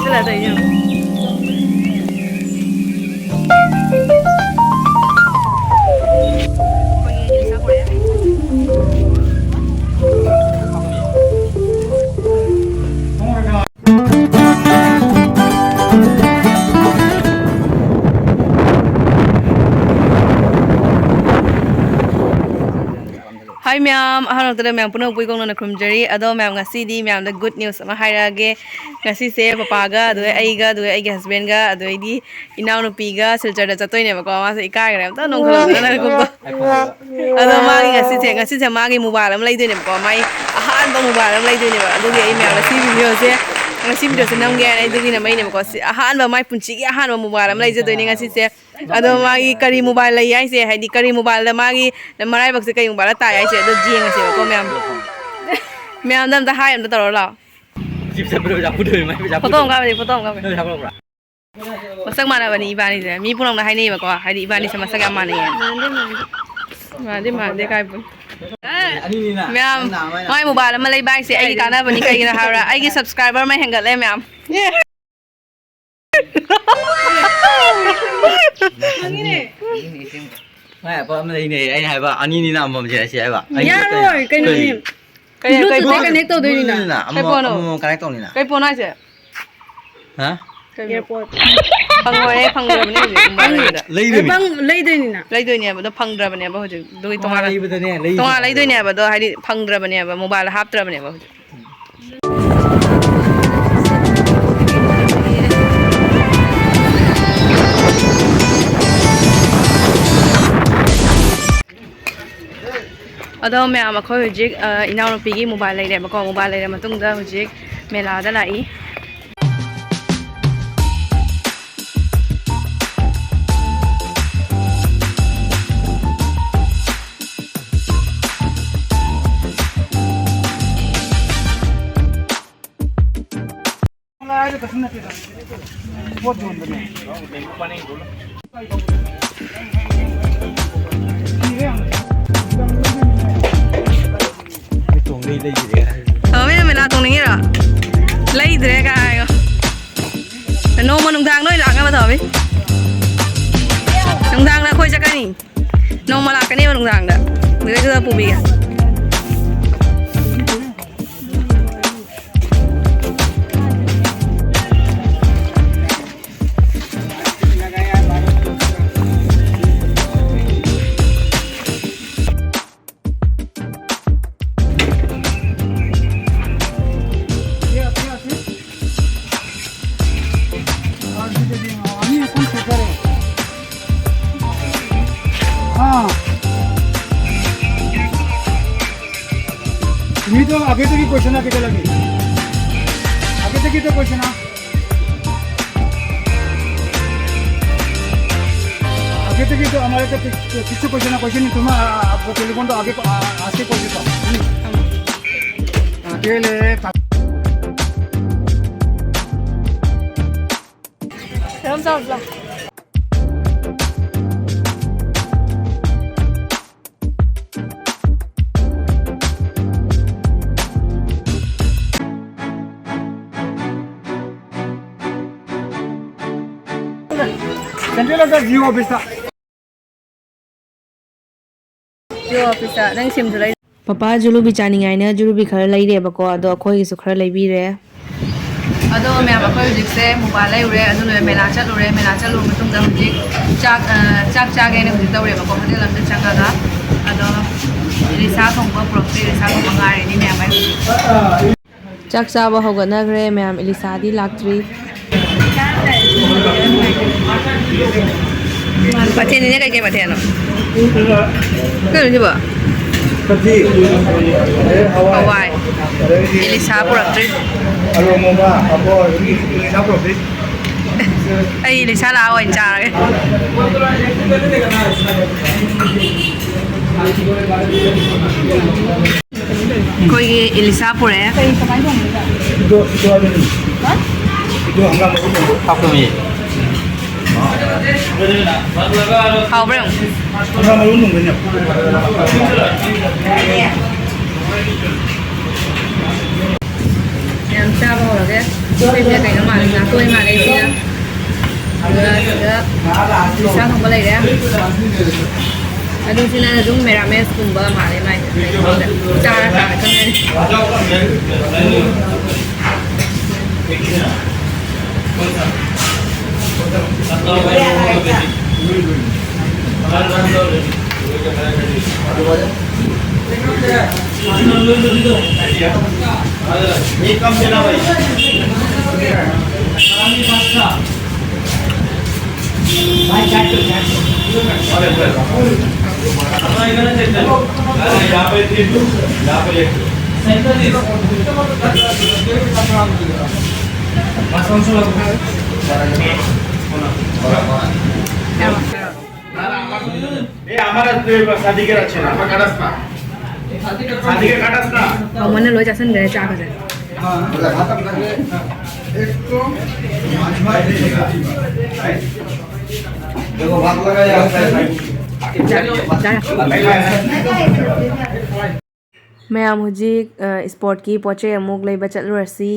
这来对应。Hi ma'am, ahal tara ma'am puno pui kong na krumjari ado ma'am ngasi di ma'am the good news ma hairage ngasi se papa ga ado ai ga husband ga ado di Enaonupigi ga Silchar da chatoi ne ba ko ma se ikai ga ta nong khalo na ko ado ma ngasi se ma gi mobile am lai doi ne ba ko mai ahan ba mobile am lai doi ne ba ado gi ai ma'am ngasi video se ngasi video se nam ga ai dugi na mai ne ba ko ahan ba mai punchi gi ahan ba mobile am lai je doi ne ngasi se ado magi kari mobile lai ai se hai di kari mobile da magi marai bak se kai mobile ta ai se ado jing se ko ma'am dam ta hai am ta taro la jip se bro ja pu doi mai ja photo ga ba photo ga ba ja ba masak mana ba ni ba ni se mi pulong na hai nei ba ko hai di ba ni se masak ga ma nei mande kai pun ani ni na ma'am mai mobile ma lai bai se ai ka na ba ni kai na ha ra ai gi subscriber mai hengal le ma'am Mai apa mai ni ai hai ba ani ni na mom je sai ba ai ya rồi cái này cái connect to đi nè cái phone nó connect to đi nè cái phone này chứ hả airport phăng rồi phăng rồi này lấy đôi nè bắt phăng rồi nè bao giờ đôi tông lấy đôi nè bắt hay đi phăng rồi nè mobile hấp rồi nè bao giờ Ado mẹ mà khơi hujik Enaonupigi mobile lấy đẹp mà còn mobile lấy đẹp mà tung ra hujik Mela đã lại mấy là tùng này rồi lấy từ đây cái nô mà nông thang nói là cái mà thở với nông thang là khôi chắc cái gì nô mà là cái này mà nông thang đó người ta cứ phụ bì à ये तो आगे तक ही question आगे लगे आगे तक ही तो question आगे तक ही तो हमारे तो किसी क्वेश्चन नहीं तुम आपको टेलीफोन तो आगे आगे क्वेश्चन अकेले हम सब Central Jio office nang sim thulai papa julubi chaningai na julubi khara lai re ba ko ado khoi gi su khara lai bi re ado me ba khoi jik se mobile lai re ado le mela chat lo re mela chat lo matung da jik chak ge ne jik taw re ba ko hade lam chak ga ado ri sa thong ba property ri sa thong ga re ni me ba chak sa ba hoga na gre me am elisa di laktri Paten ini kayak paten no? Kau ni apa? Hawaii. Elisa property. Elisa lawan cara. Kau ini Elisa pura ya? Apa ni? Hào bông. Hào bông luôn nhỉ. Em cha bao là cái ꯂꯩꯔꯦ ꯁꯤꯁꯦ ꯀꯩꯅꯣ ꯃꯥꯜꯂꯦ ꯉꯥꯇꯣꯏ ꯃꯥꯜꯂꯦ ꯁꯤꯅ ꯑꯗꯨꯒ ꯁꯤꯗ ꯏꯟꯁꯥꯡ ꯊꯣꯡꯕ ꯂꯩꯔꯦ ꯑꯗꯨ ꯁꯤꯅ ꯑꯗꯨꯝ ꯃꯦꯔꯥꯃꯦꯁꯀꯨꯝꯕ ꯃꯥꯜꯂꯦ ꯃꯥꯏꯁꯦ ꯆꯥꯔ ꯀꯥꯟꯗ ꯈꯪꯒꯅꯤ मैंने लोग जैसे गए चाक से मैम हुजिक स्पोर्ट की पोचे अमुक लेबा चलुरसी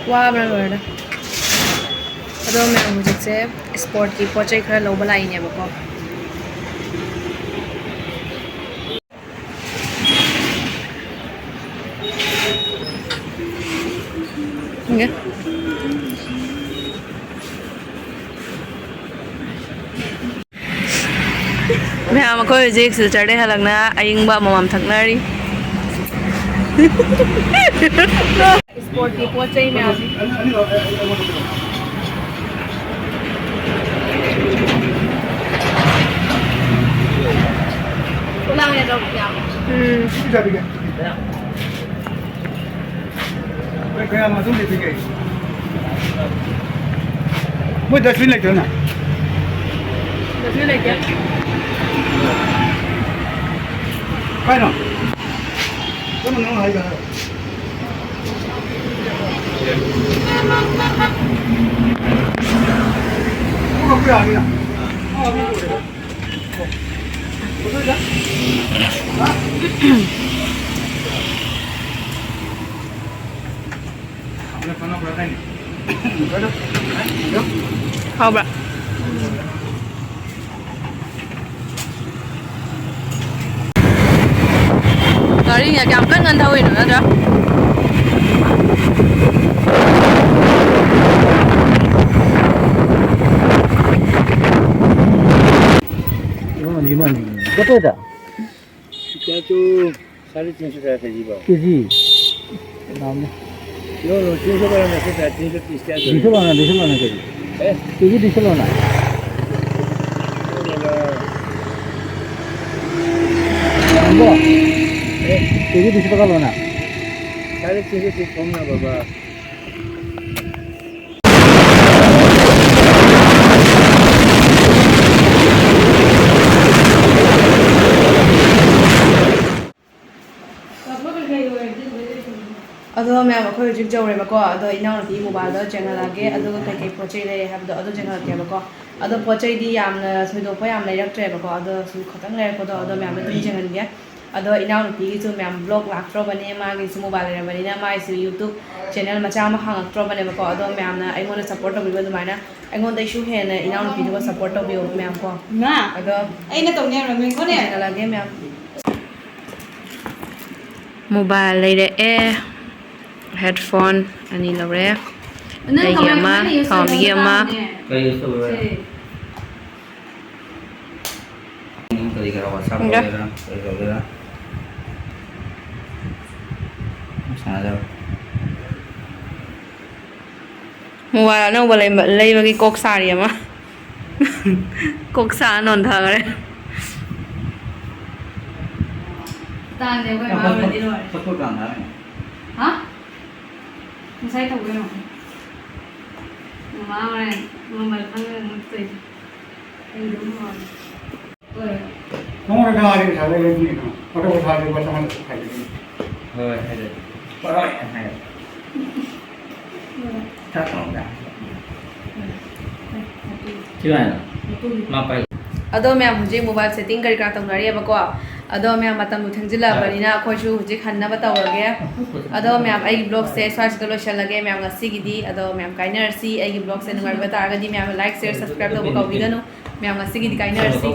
वाबरा लोरदा अदो मैम हुजिक से स्पोर्ट की पोचे खरा लौबा लाइनेबको Okay. मैम अखोई हजिक सिलचर दे हलकना अयिंगबा ममाम थकनारी स्पोर्ट की पोच चाहिए ma'am kaya masuk di tiga. Mau dustbin lagi tu na? दसवीं लेके Kaya no? Kamu nang hai ka? Kamu apa lagi na? Betul tak? Hah? हाँ बड़ा गाड़ी nhà काम cất ngân thôi nữa đó Gimana? Berapa dah? Kita tu 350 dah keji bang. Keji. Nama. Yo, 300 mana kita 330 dah. 200 mana keji? Keji 200 mana? Enggak. Keji 200 kalau mana? 350 kau mana bapa? अदो ma'am अखोई हुजिक जौरेबको अदो इनाउनपी mobile चेंगलागे अदुगा कई पोचै ले हाबदो अदो चेंगलाकेबको अदो पोचैदी यामना सोइदोपा याम लेरक्ट्रेबको अदो सु खतंग लेरकोदो अदो मैम दुम चेंगनगे अदो इनाउनपी सु मैम ब्लॉग लाक्ट्रोबने मागी सु मोबाइल लेरबनिना माइसु यूट्यूब चैनल मचा मा हांगक्ट्रोबनेबको अदो मैमना अइगोन सपोर्ट तौबिबो दुमाइना अइगोन दैसु हेन इनाउनपी दुगा सपोर्ट तौबियो मैम को ना अदो अइना तौने रमिन कोने चेंगलागे मैम मोबाइल लेरे ए हेडफोन अनि लौरे अइगी अमा थाउमिगी अमा कई यूज़ कर रहे हैं कभी करा WhatsApp वगैरह साझा मोबाइल अनौबा लेबगी कोक सारी अमा कोक सा नोंथागरे ताने कोई माबरदि लोरे सबको काम है हाँ Saya tahu kan, mama orang mama kan mesti ini dulu kan. Kamu ada hari ni sahaja lagi ni kan? Kalau kita hari bersama kita hari ni. है पर है chắc không đã chưa है ना मापा अदो मैम हुजे मोबाइल सेटिंग करी का तंगरी बको ꯑꯗꯣ ꯃꯌꯥꯝ ꯃꯇꯝꯗꯨ ꯊꯦꯡꯖꯤꯜꯂꯛꯑꯕꯅꯤꯅ ꯑꯩꯈꯣꯏꯁꯨ ꯍꯧꯖꯤꯛ ꯍꯟꯅꯕ ꯇꯧꯔꯒꯦ ꯑꯗꯣ ꯃꯌꯥꯝ ꯑꯩꯒꯤ ꯕ꯭ꯂꯣꯒꯁꯦ ꯁ꯭ꯋꯥꯏꯁꯤꯗ ꯂꯣꯏꯁꯤꯜꯂꯒꯦ ꯃꯌꯥꯝ ꯉꯁꯤꯒꯤꯗꯤ ꯑꯗꯣ ꯃꯌꯥꯝ ꯀꯥꯏꯅꯔꯁꯤ ꯑꯩꯒꯤ ꯕ꯭ꯂꯣꯒꯁꯦ ꯅꯨꯡꯉꯥꯏꯕ ꯇꯥꯔꯒꯗꯤ ꯃꯌꯥꯝ ꯂꯥꯏꯛ ꯁꯦꯌꯔ ꯁꯕꯁꯀ꯭ꯔꯥꯏꯕ ꯇꯧꯕ ꯀꯥꯎꯕꯤꯒꯅꯨ ꯃꯌꯥꯝ ꯉꯁꯤꯒꯤꯗꯤ ꯀꯥꯏꯅꯔꯁꯤ